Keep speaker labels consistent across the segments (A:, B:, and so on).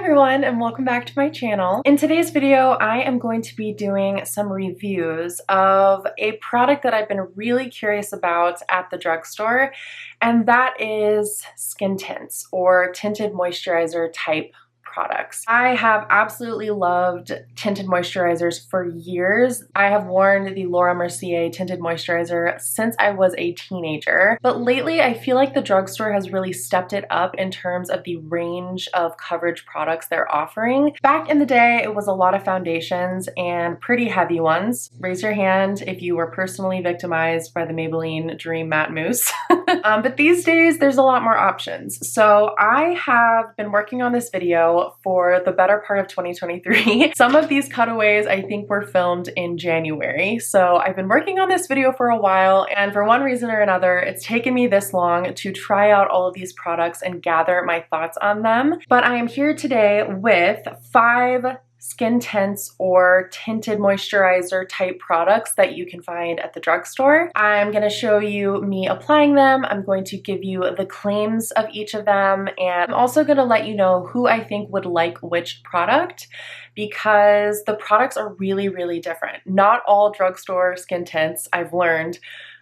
A: everyone, and welcome back to my channel. In today's video, I am going to be doing some reviews of a product that I've been really curious about at the drugstore, and that is skin tints or tinted moisturizer type products. I have absolutely loved tinted moisturizers for years. I have worn the Laura Mercier tinted moisturizer since I was a teenager, but lately I feel like the drugstore has really stepped it up in terms of the range of coverage products they're offering. Back in the day, it was a lot of foundations and pretty heavy ones. Raise your hand if you were personally victimized by the Maybelline Dream Matte Mousse. But these days, there's a lot more options. So I have been working on this video for the better part of 2023. Some of these cutaways I think were filmed in January. So I've been working on this video for a while, and for one reason or another, it's taken me this long to try out all of these products and gather my thoughts on them. But I am here today with 5 skin tints or tinted moisturizer type products that you can find at the drugstore. I'm going to show you me applying them. I'm going to give you the claims of each of them, and I'm also going to let you know who I think would like which product, because the products are really, really different. Not all drugstore skin tints, I've learned,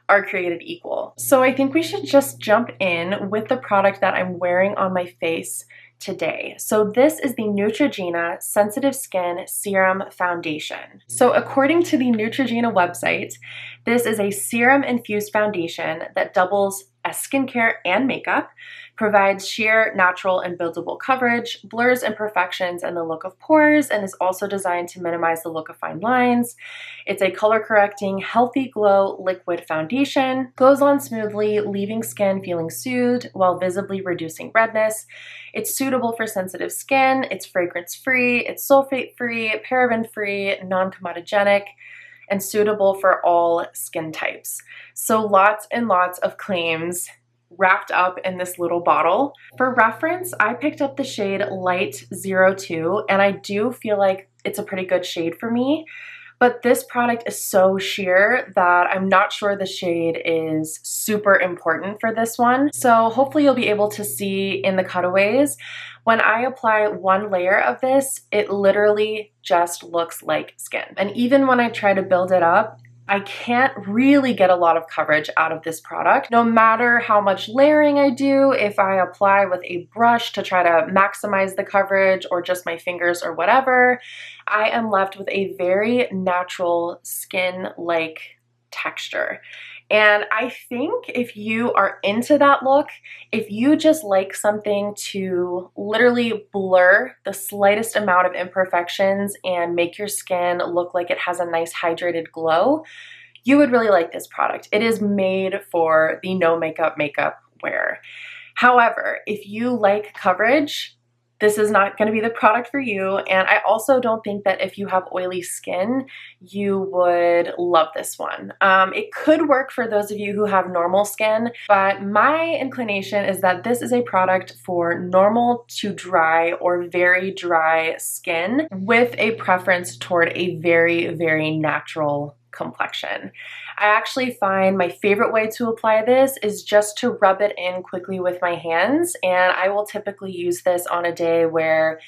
A: are created equal. So I think we should just jump in with the product that I'm wearing on my face today. So this is the Neutrogena Sensitive Skin Serum Foundation. So according to the Neutrogena website, this is a serum-infused foundation that doubles as skincare and makeup, provides sheer, natural, and buildable coverage, blurs imperfections and the look of pores, and is also designed to minimize the look of fine lines. It's a color-correcting, healthy glow liquid foundation, goes on smoothly, leaving skin feeling soothed while visibly reducing redness. It's suitable for sensitive skin, it's fragrance-free, it's sulfate-free, paraben-free, non-comedogenic, and suitable for all skin types. So lots and lots of claims wrapped up in this little bottle. For reference, I picked up the shade Light 02, and I do feel like it's a pretty good shade for me. But this product is so sheer that I'm not sure the shade is super important for this one. So hopefully you'll be able to see in the cutaways. When I apply one layer of this, it literally just looks like skin. And even when I try to build it up, I can't really get a lot of coverage out of this product. No matter how much layering I do, if I apply with a brush to try to maximize the coverage or just my fingers or whatever, I am left with a very natural skin-like texture. And I think if you are into that look, if you just like something to literally blur the slightest amount of imperfections and make your skin look like it has a nice hydrated glow, you would really like this product. It is made for the no makeup wearer. However, if you like coverage, this is not going to be the product for you, and I also don't think that if you have oily skin, you would love this one. It could work for those of you who have normal skin, but my inclination is that this is a product for normal to dry or very dry skin with a preference toward a very, very natural complexion. I actually find my favorite way to apply this is just to rub it in quickly with my hands, and I will typically use this on a day where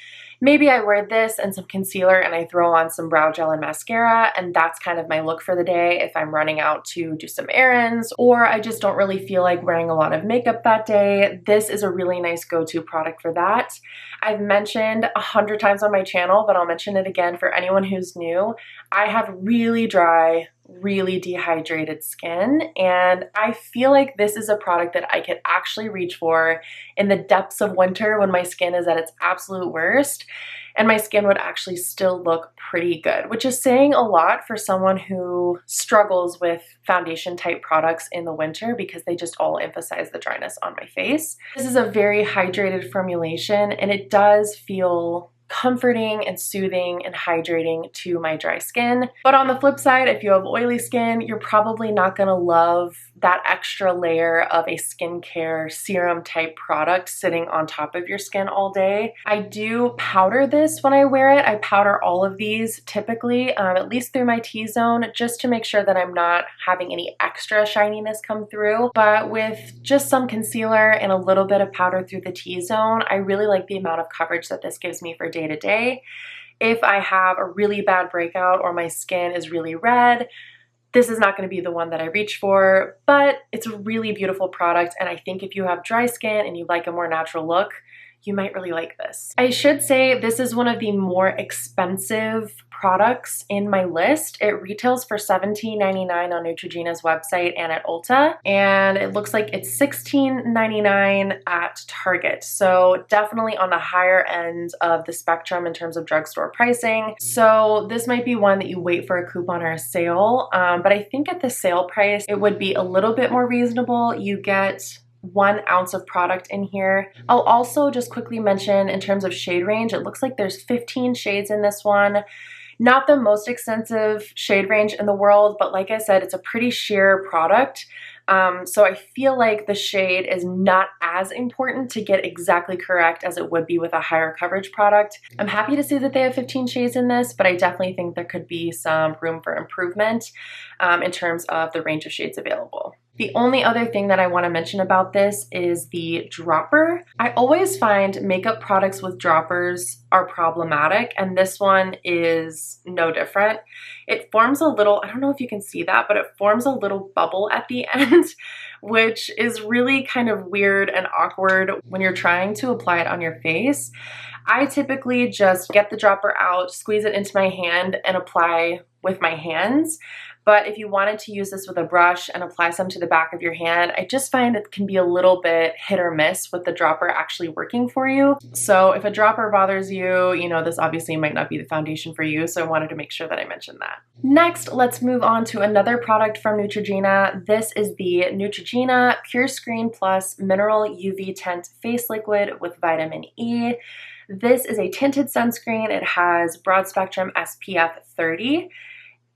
A: maybe I wear this and some concealer and I throw on some brow gel and mascara, and that's kind of my look for the day if I'm running out to do some errands or I just don't really feel like wearing a lot of makeup that day. This is a really nice go-to product for that. I've mentioned 100 times on my channel, but I'll mention it again for anyone who's new. I have really dry, really dehydrated skin, and I feel like this is a product that I could actually reach for in the depths of winter when my skin is at its absolute worst, and my skin would actually still look pretty good, which is saying a lot for someone who struggles with foundation type products in the winter because they just all emphasize the dryness on my face. This is a very hydrated formulation, and it does feel comforting and soothing and hydrating to my dry skin. But on the flip side, if you have oily skin, you're probably not gonna love that extra layer of a skincare serum type product sitting on top of your skin all day. I do powder this when I wear it. I powder all of these typically, at least through my T-zone, just to make sure that I'm not having any extra shininess come through. But with just some concealer and a little bit of powder through the T-zone, I really like the amount of coverage that this gives me for day to day. If I have a really bad breakout or my skin is really red, this is not going to be the one that I reach for, but it's a really beautiful product, and I think if you have dry skin and you like a more natural look, you might really like this. I should say this is one of the more expensive products in my list. It retails for $17.99 on Neutrogena's website and at Ulta, and it looks like it's $16.99 at Target. So definitely on the higher end of the spectrum in terms of drugstore pricing. So this might be one that you wait for a coupon or a sale, but I think at the sale price, it would be a little bit more reasonable. You get 1 ounce of product in here. I'll also just quickly mention in terms of shade range, it looks like there's 15 shades in this one. Not the most extensive shade range in the world, but like I said, it's a pretty sheer product. So I feel like the shade is not as important to get exactly correct as it would be with a higher coverage product. I'm happy to see that they have 15 shades in this, but I definitely think there could be some room for improvement in terms of the range of shades available. The only other thing that I want to mention about this is the dropper. I always find makeup products with droppers are problematic, and this one is no different. It forms a little, I don't know if you can see that, but it forms a little bubble at the end, which is really kind of weird and awkward when you're trying to apply it on your face. I typically just get the dropper out, squeeze it into my hand, and apply with my hands. But if you wanted to use this with a brush and apply some to the back of your hand, I just find it can be a little bit hit or miss with the dropper actually working for you. So if a dropper bothers you, you know, this obviously might not be the foundation for you, so I wanted to make sure that I mentioned that. Next, let's move on to another product from Neutrogena. This is the Neutrogena Pure Screen Plus Mineral UV Tint Face Liquid with Vitamin E. This is a tinted sunscreen. It has broad spectrum SPF 30.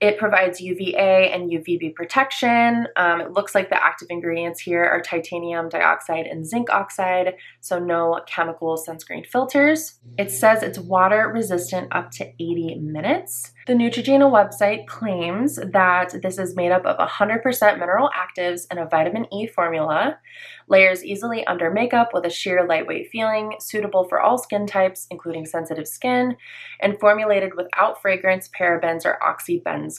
A: It provides UVA and UVB protection. It looks like the active ingredients here are titanium dioxide and zinc oxide, so no chemical sunscreen filters. It says it's water resistant up to 80 minutes. The Neutrogena website claims that this is made up of 100% mineral actives and a vitamin E formula, layers easily under makeup with a sheer lightweight feeling, suitable for all skin types, including sensitive skin, and formulated without fragrance, parabens, or oxybenzone.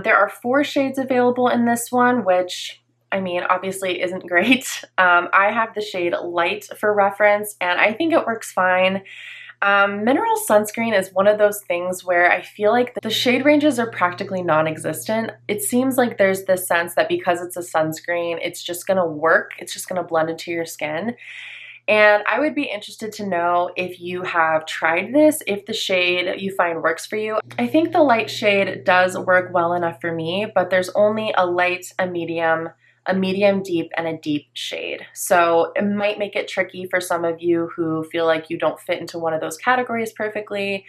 A: There are 4 shades available in this one, which, I mean, obviously isn't great. I have the shade Light for reference, and I think it works fine. Mineral sunscreen is one of those things where I feel like the shade ranges are practically non-existent. It seems like there's this sense that because it's a sunscreen, it's just gonna work, it's just gonna blend into your skin. And I would be interested to know if you have tried this, if the shade you find works for you. I think the light shade does work well enough for me, but there's only a light, a medium deep, and a deep shade. So it might make it tricky for some of you who feel like you don't fit into one of those categories perfectly.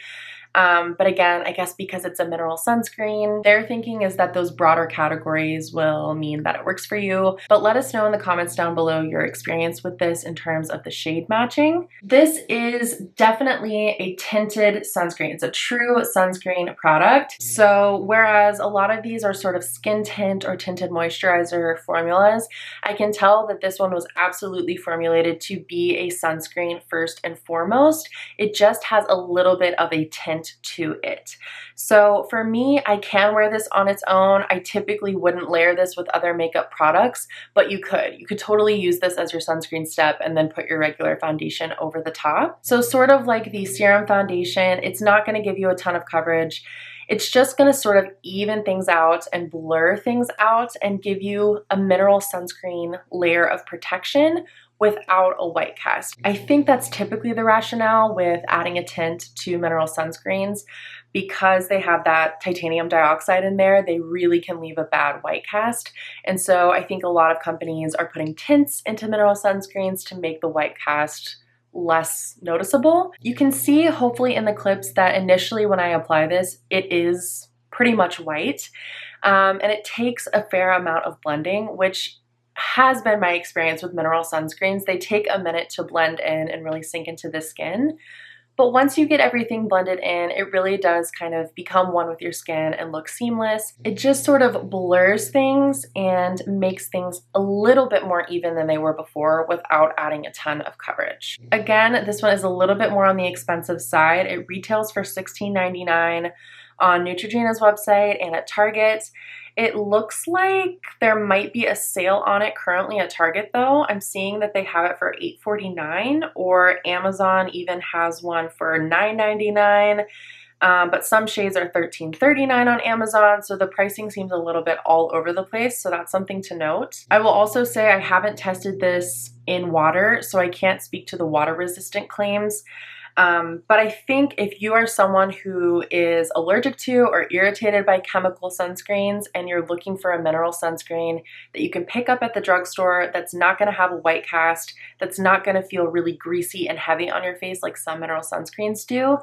A: But again, I guess because it's a mineral sunscreen, their thinking is that those broader categories will mean that it works for you. But let us know in the comments down below your experience with this in terms of the shade matching. This is definitely a tinted sunscreen. It's a true sunscreen product. So whereas a lot of these are sort of skin tint or tinted moisturizer formulas, I can tell that this one was absolutely formulated to be a sunscreen first and foremost. It just has a little bit of a tint to it. So for me, I can wear this on its own. I typically wouldn't layer this with other makeup products, but you could. You could totally use this as your sunscreen step and then put your regular foundation over the top. So sort of like the serum foundation, it's not going to give you a ton of coverage. It's just going to sort of even things out and blur things out and give you a mineral sunscreen layer of protection without a white cast. I think that's typically the rationale with adding a tint to mineral sunscreens. Because they have that titanium dioxide in there, they really can leave a bad white cast. And so I think a lot of companies are putting tints into mineral sunscreens to make the white cast less noticeable. You can see hopefully in the clips that initially when I apply this, it is pretty much white, and it takes a fair amount of blending, which has been my experience with mineral sunscreens. They take a minute to blend in and really sink into the skin. But once you get everything blended in, it really does kind of become one with your skin and look seamless. It just sort of blurs things and makes things a little bit more even than they were before without adding a ton of coverage. Again, this one is a little bit more on the expensive side. It retails for $16.99 on Neutrogena's website and at Target. It looks like there might be a sale on it currently at Target though. I'm seeing that they have it for $8.49, or Amazon even has one for $9.99. But some shades are $13.39 on Amazon, so the pricing seems a little bit all over the place, so that's something to note. I will also say I haven't tested this in water, so I can't speak to the water resistant claims. But I think if you are someone who is allergic to or irritated by chemical sunscreens and you're looking for a mineral sunscreen that you can pick up at the drugstore that's not going to have a white cast, that's not going to feel really greasy and heavy on your face like some mineral sunscreens do,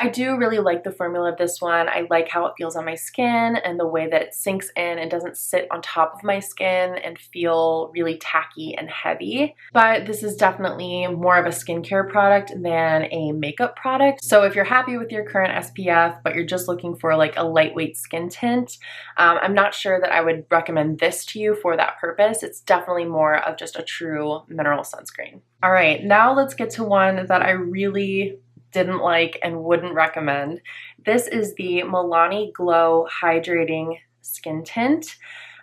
A: I do really like the formula of this one. I like how it feels on my skin and the way that it sinks in and doesn't sit on top of my skin and feel really tacky and heavy. But this is definitely more of a skincare product than a makeup product. So if you're happy with your current SPF, but you're just looking for like a lightweight skin tint, I'm not sure that I would recommend this to you for that purpose. It's definitely more of just a true mineral sunscreen. All right, now let's get to one that I really didn't like and wouldn't recommend. This is the Milani Glow Hydrating Skin Tint.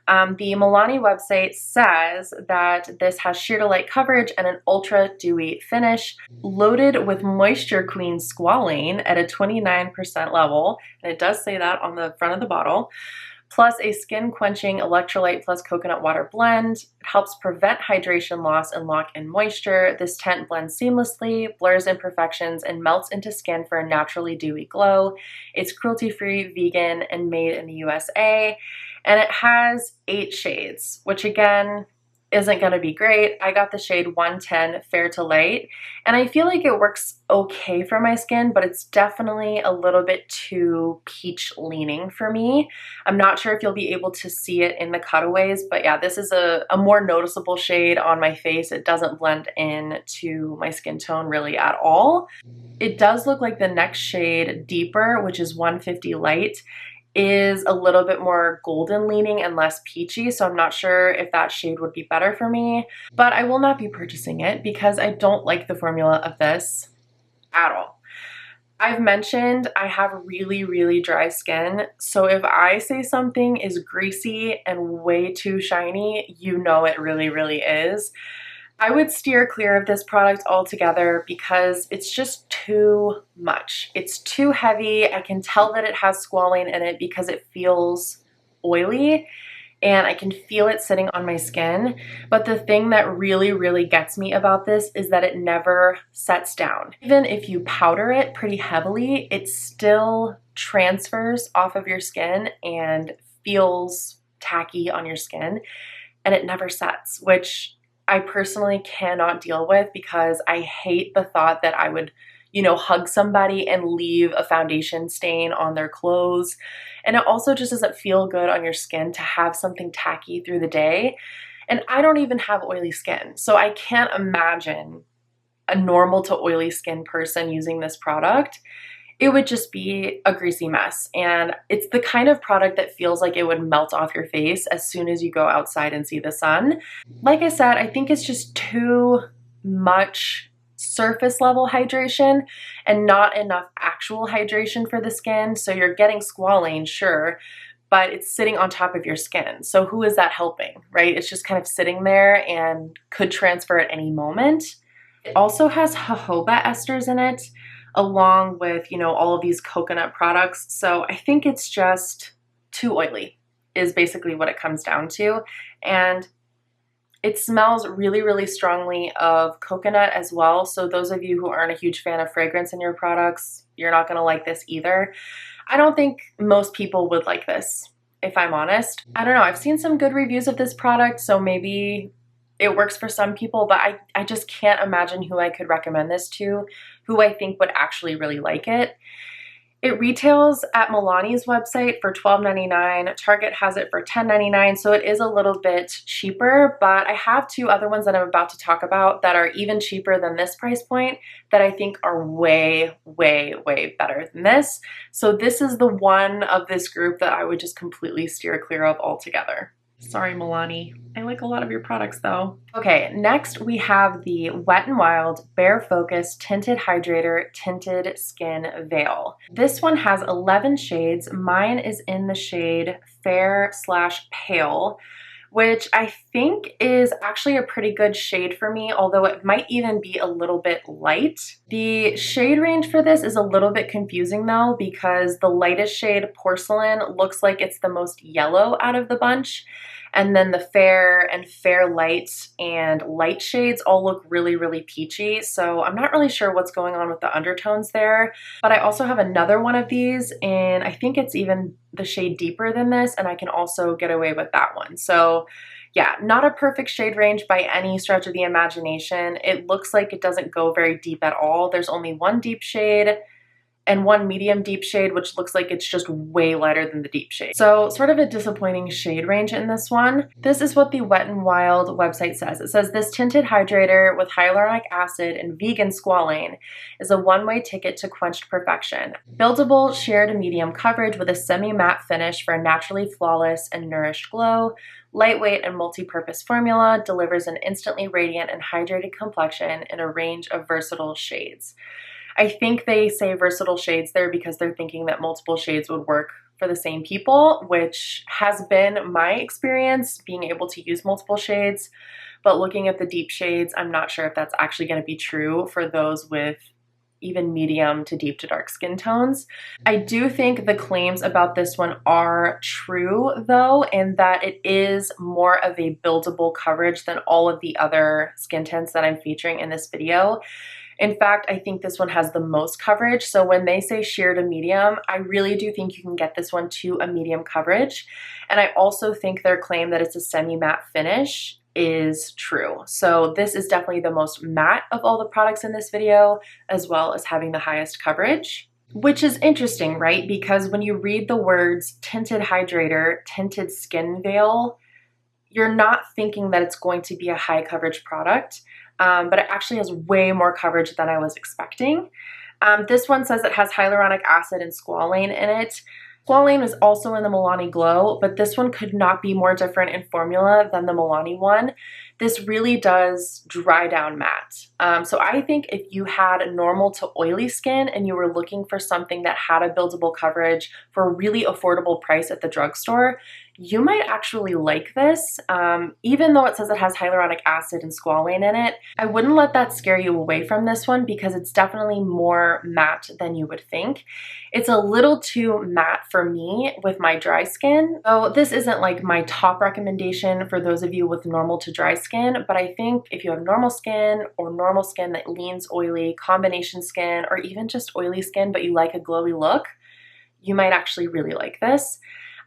A: The Milani website says that this has sheer to light coverage and an ultra dewy finish, loaded with Moisture Queen squalane at a 29% level, and it does say that on the front of the bottle, plus a skin quenching electrolyte plus coconut water blend. It helps prevent hydration loss and lock in moisture. This tint blends seamlessly, blurs imperfections, and melts into skin for a naturally dewy glow. It's cruelty-free, vegan, and made in the USA. And it has 8 shades, which again, isn't going to be great. I got the shade 110 Fair to Light, and I feel like it works okay for my skin, but it's definitely a little bit too peach leaning for me. I'm not sure if you'll be able to see it in the cutaways, but yeah, this is a more noticeable shade on my face. It doesn't blend in to my skin tone really at all. It does look like the next shade, Deeper, which is 150 Light, is a little bit more golden leaning and less peachy, so I'm not sure if that shade would be better for me, but I will not be purchasing it because I don't like the formula of this at all. I've mentioned I have really, really dry skin, so if I say something is greasy and way too shiny, you know it really, really is. I would steer clear of this product altogether because it's just too much. It's too heavy. I can tell that it has squalane in it because it feels oily and I can feel it sitting on my skin. But the thing that really, really gets me about this is that it never sets down. Even if you powder it pretty heavily, it still transfers off of your skin and feels tacky on your skin, and it never sets, which I personally cannot deal with because I hate the thought that I would, you know, hug somebody and leave a foundation stain on their clothes. And it also just doesn't feel good on your skin to have something tacky through the day. And I don't even have oily skin, so I can't imagine a normal to oily skin person using this product. It would just be a greasy mess. And it's the kind of product that feels like it would melt off your face as soon as you go outside and see the sun. Like I said, I think it's just too much surface level hydration and not enough actual hydration for the skin. So you're getting squalane, sure, but it's sitting on top of your skin. So who is that helping, right? It's just kind of sitting there and could transfer at any moment. It also has jojoba esters in it, along with, you know, all of these coconut products. So I think it's just too oily is basically what it comes down to. And it smells really, really strongly of coconut as well. So those of you who aren't a huge fan of fragrance in your products, you're not gonna like this either. I don't think most people would like this, if I'm honest. I don't know, I've seen some good reviews of this product, so maybe it works for some people, but I just can't imagine who I could recommend this to, who I think would actually really like it. It retails at Milani's website for $12.99. Target has it for $10.99, so it is a little bit cheaper, but I have two other ones that I'm about to talk about that are even cheaper than this price point that I think are way, way, way better than this. So this is the one of this group that I would just completely steer clear of altogether. Sorry, Milani. I like a lot of your products though. Okay, next we have the Wet n Wild Bare Focus Tinted Hydrator Tinted Skin Veil. This one has 11 shades. Mine is in the shade Fair/Pale, which I think is actually a pretty good shade for me, although it might even be a little bit light. The shade range for this is a little bit confusing though, because the lightest shade, Porcelain, looks like it's the most yellow out of the bunch. And then the Fair and Fair Light and light shades all look really, really peachy. So I'm not really sure what's going on with the undertones there. But I also have another one of these, and I think it's even the shade deeper than this, and I can also get away with that one. So yeah, not a perfect shade range by any stretch of the imagination. It looks like it doesn't go very deep at all. There's only one deep shade and one medium deep shade, which looks like it's just way lighter than the deep shade. So sort of a disappointing shade range in this one. This is what the Wet n Wild website says. It says, this tinted hydrator with hyaluronic acid and vegan squalane is a one-way ticket to quenched perfection. Buildable, sheer to medium coverage with a semi-matte finish for a naturally flawless and nourished glow. Lightweight and multi-purpose formula delivers an instantly radiant and hydrated complexion in a range of versatile shades. I think they say versatile shades there because they're thinking that multiple shades would work for the same people, which has been my experience being able to use multiple shades. But looking at the deep shades, I'm not sure if that's actually going to be true for those with even medium to deep to dark skin tones. I do think the claims about this one are true though, in that it is more of a buildable coverage than all of the other skin tints that I'm featuring in this video. In fact, I think this one has the most coverage. So when they say sheer to medium, I really do think you can get this one to a medium coverage. And I also think their claim that it's a semi-matte finish is true. So this is definitely the most matte of all the products in this video, as well as having the highest coverage. Which is interesting, right? Because when you read the words tinted hydrator, tinted skin veil, you're not thinking that it's going to be a high coverage product. But it actually has way more coverage than I was expecting. This one says it has hyaluronic acid and squalane in it. Squalane is also in the Milani Glow, but this one could not be more different in formula than the Milani one. This really does dry down matte. So I think if you had normal to oily skin and you were looking for something that had a buildable coverage for a really affordable price at the drugstore, you might actually like this. Even though it says it has hyaluronic acid and squalane in it, I wouldn't let that scare you away from this one because it's definitely more matte than you would think. It's a little too matte for me with my dry skin. So this isn't like my top recommendation for those of you with normal to dry skin, but I think if you have normal skin or normal skin that leans oily, combination skin, or even just oily skin but you like a glowy look, you might actually really like this.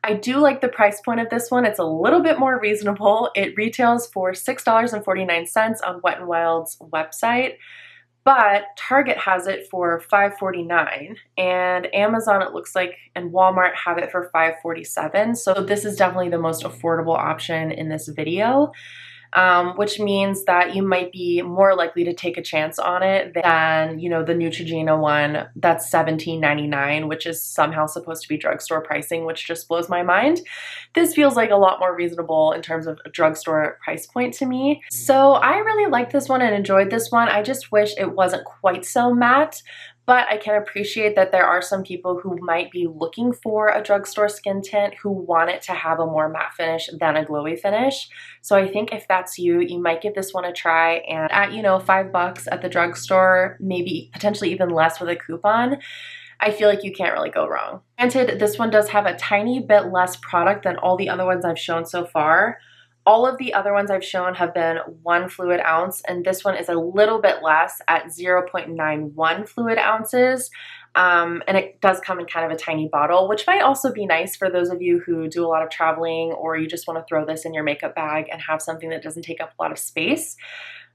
A: I do like the price point of this one. It's a little bit more reasonable. It retails for $6.49 on Wet n Wild's website, but Target has it for $5.49, and Amazon, it looks like, and Walmart have it for $5.47. So this is definitely the most affordable option in this video. Which means that you might be more likely to take a chance on it than, you know, the Neutrogena one that's $17.99, which is somehow supposed to be drugstore pricing, which just blows my mind. This feels like a lot more reasonable in terms of a drugstore price point to me. So I really liked this one and enjoyed this one. I just wish it wasn't quite so matte. But I can appreciate that there are some people who might be looking for a drugstore skin tint who want it to have a more matte finish than a glowy finish. So I think if that's you, you might give this one a try, and at, you know, $5 at the drugstore, maybe potentially even less with a coupon, I feel like you can't really go wrong. Granted, this one does have a tiny bit less product than all the other ones I've shown so far. All of the other ones I've shown have been 1 fluid ounce, and this one is a little bit less at 0.91 fluid ounces. And it does come in kind of a tiny bottle, which might also be nice for those of you who do a lot of traveling, or you just want to throw this in your makeup bag and have something that doesn't take up a lot of space.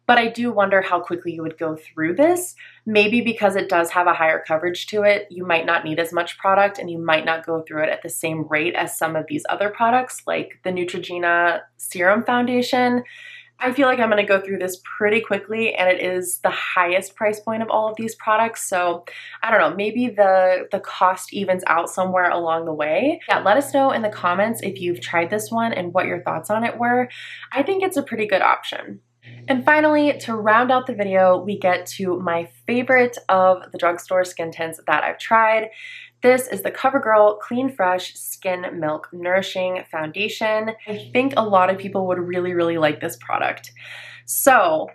A: But I do wonder how quickly you would go through this. Maybe because it does have a higher coverage to it, you might not need as much product and you might not go through it at the same rate as some of these other products, like the Neutrogena Serum Foundation. I feel like I'm going to go through this pretty quickly, and it is the highest price point of all of these products. So I don't know, maybe the cost evens out somewhere along the way. Yeah, let us know in the comments if you've tried this one and what your thoughts on it were. I think it's a pretty good option. And finally, to round out the video, we get to my favorite of the drugstore skin tints that I've tried. This is the CoverGirl Clean Fresh Skin Milk Nourishing Foundation. I think a lot of people would really like this product. So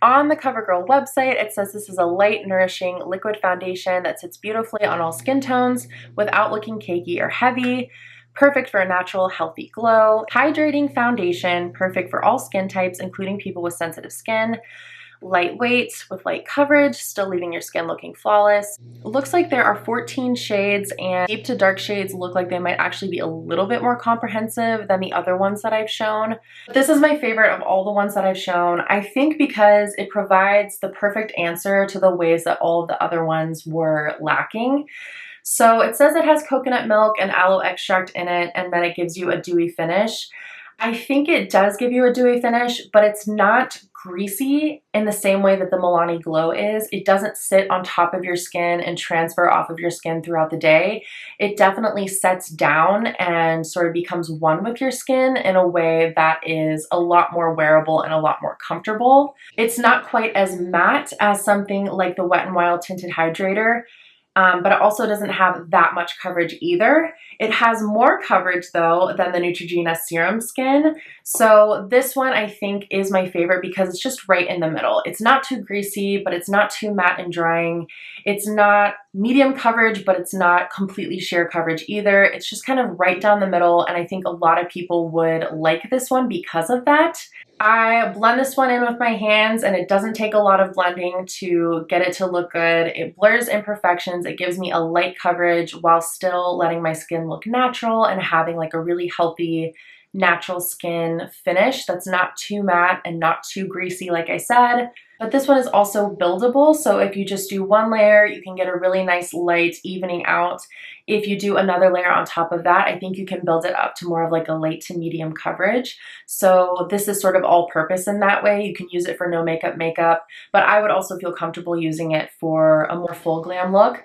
A: on the CoverGirl website, it says this is a light, nourishing liquid foundation that sits beautifully on all skin tones without looking cakey or heavy. Perfect for a natural, healthy glow. Hydrating foundation, perfect for all skin types, including people with sensitive skin. Lightweight with light coverage, still leaving your skin looking flawless. Looks like there are 14 shades, and deep to dark shades look like they might actually be a little bit more comprehensive than the other ones that I've shown. This is my favorite of all the ones that I've shown, I think because it provides the perfect answer to the ways that all of the other ones were lacking. So it says it has coconut milk and aloe extract in it, and then it gives you a dewy finish. I think it does give you a dewy finish, but it's not greasy in the same way that the Milani Glow is. It doesn't sit on top of your skin and transfer off of your skin throughout the day. It definitely sets down and sort of becomes one with your skin in a way that is a lot more wearable and a lot more comfortable. It's not quite as matte as something like the Wet n Wild Tinted Hydrator, but it also doesn't have that much coverage either. It has more coverage though than the Neutrogena Serum Skin. So this one I think is my favorite because it's just right in the middle. It's not too greasy, but it's not too matte and drying. It's not medium coverage, but it's not completely sheer coverage either. It's just kind of right down the middle, and I think a lot of people would like this one because of that. I blend this one in with my hands, and it doesn't take a lot of blending to get it to look good. It blurs imperfections. It gives me a light coverage while still letting my skin look natural and having like a really healthy, natural skin finish that's not too matte and not too greasy, like I said. But this one is also buildable, so if you just do one layer, you can get a really nice light evening out. If you do another layer on top of that, I think you can build it up to more of like a light to medium coverage. So this is sort of all purpose in that way. You can use it for no makeup, but I would also feel comfortable using it for a more full glam look.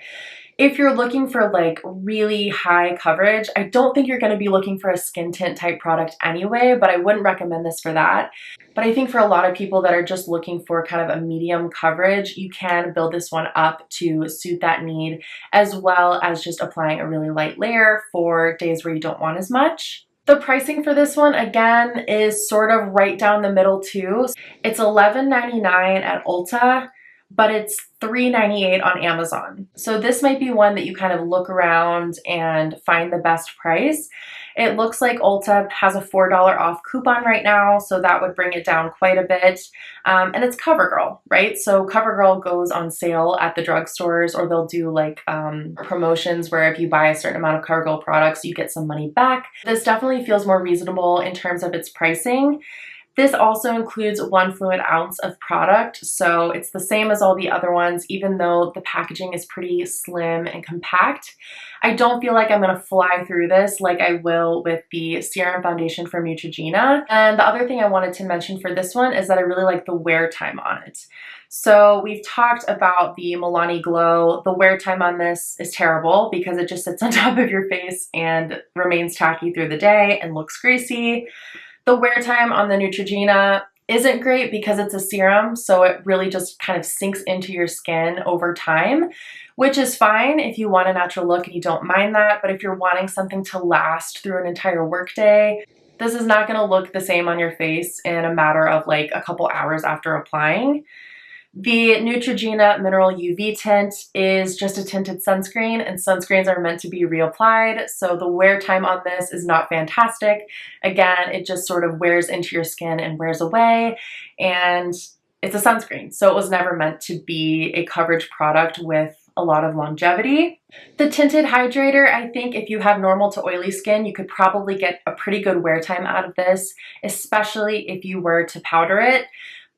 A: If you're looking for like really high coverage, I don't think you're going to be looking for a skin tint type product anyway, but I wouldn't recommend this for that. But I think for a lot of people that are just looking for kind of a medium coverage, you can build this one up to suit that need, as well as just applying a really light layer for days where you don't want as much. The pricing for this one, again, is sort of right down the middle too. It's $11.99 at Ulta, but it's $3.98 on Amazon. So this might be one that you kind of look around and find the best price. It looks like Ulta has a $4 off coupon right now, so that would bring it down quite a bit. And it's CoverGirl, right? So CoverGirl goes on sale at the drugstores, or they'll do like promotions where if you buy a certain amount of CoverGirl products, you get some money back. This definitely feels more reasonable in terms of its pricing. This also includes 1 fluid ounce of product, so it's the same as all the other ones, even though the packaging is pretty slim and compact. I don't feel like I'm going to fly through this like I will with the Serum Foundation from Neutrogena. And the other thing I wanted to mention for this one is that I really like the wear time on it. So we've talked about the Milani Glow. The wear time on this is terrible because it just sits on top of your face and remains tacky through the day and looks greasy. The wear time on the Neutrogena isn't great because it's a serum, so it really just kind of sinks into your skin over time, which is fine if you want a natural look and you don't mind that. But if you're wanting something to last through an entire workday, this is not going to look the same on your face in a matter of like a couple hours after applying. The Neutrogena Mineral UV Tint is just a tinted sunscreen, and sunscreens are meant to be reapplied, so the wear time on this is not fantastic. Again, it just sort of wears into your skin and wears away, and it's a sunscreen, so it was never meant to be a coverage product with a lot of longevity. The tinted hydrator, I think if you have normal to oily skin, you could probably get a pretty good wear time out of this, especially if you were to powder it.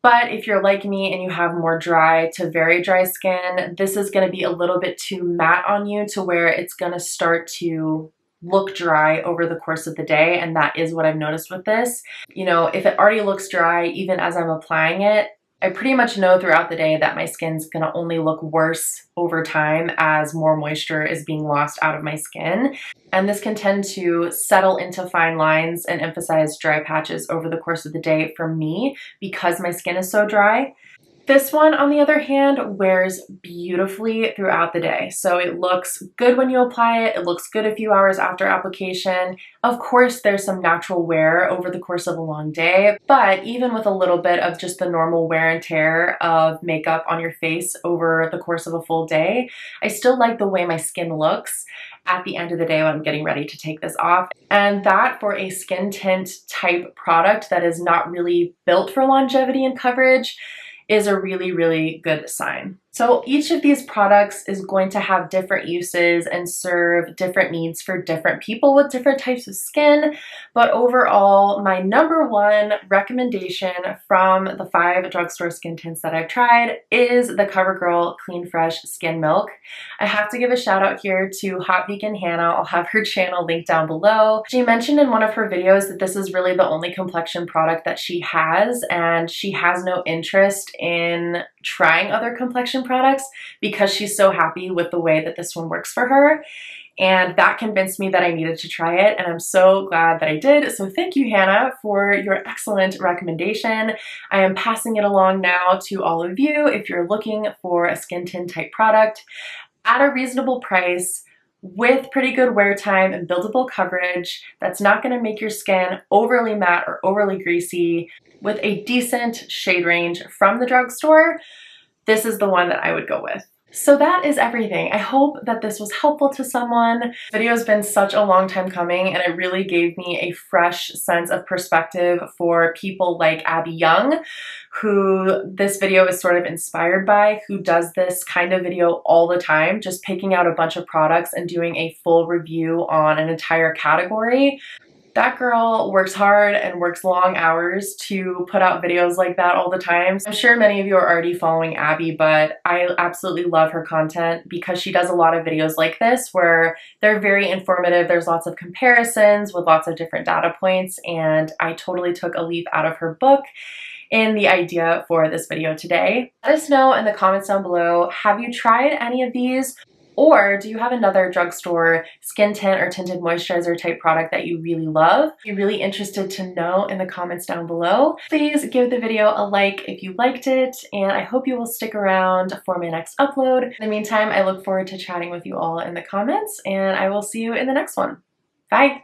A: But if you're like me and you have more dry to very dry skin, this is going to be a little bit too matte on you to where it's going to start to look dry over the course of the day, and that is what I've noticed with this. You know, if it already looks dry even as I'm applying it, I pretty much know throughout the day that my skin's gonna only look worse over time as more moisture is being lost out of my skin. And this can tend to settle into fine lines and emphasize dry patches over the course of the day for me because my skin is so dry. This one, on the other hand, wears beautifully throughout the day. So it looks good when you apply it. It looks good a few hours after application. Of course, there's some natural wear over the course of a long day, but even with a little bit of just the normal wear and tear of makeup on your face over the course of a full day, I still like the way my skin looks at the end of the day when I'm getting ready to take this off. And that, for a skin tint type product that is not really built for longevity and coverage, is a really, really good sign. So each of these products is going to have different uses and serve different needs for different people with different types of skin. But overall, my number one recommendation from the 5 drugstore skin tints that I've tried is the CoverGirl Clean Fresh Skin Milk. I have to give a shout out here to Hot Vegan Hannah. I'll have her channel linked down below. She mentioned in one of her videos that this is really the only complexion product that she has, and she has no interest in trying other complexion products because she's so happy with the way that this one works for her. And that convinced me that I needed to try it, and I'm so glad that I did. So thank you, Hannah, for your excellent recommendation. I am passing it along now to all of you if you're looking for a skin tint type product at a reasonable price with pretty good wear time and buildable coverage that's not going to make your skin overly matte or overly greasy, with a decent shade range from the drugstore. This is the one that I would go with. So that is everything. I hope that this was helpful to someone. This video has been such a long time coming, and it really gave me a fresh sense of perspective for people like Abby Young, who this video is sort of inspired by, who does this kind of video all the time, just picking out a bunch of products and doing a full review on an entire category. That girl works hard and works long hours to put out videos like that all the time. I'm sure many of you are already following Abby, but I absolutely love her content because she does a lot of videos like this where they're very informative. There's lots of comparisons with lots of different data points, and I totally took a leaf out of her book in the idea for this video today. Let us know in the comments down below, have you tried any of these? Or do you have another drugstore skin tint or tinted moisturizer type product that you really love? Be really interested to know in the comments down below. Please give the video a like if you liked it, and I hope you will stick around for my next upload. In the meantime, I look forward to chatting with you all in the comments, and I will see you in the next one. Bye!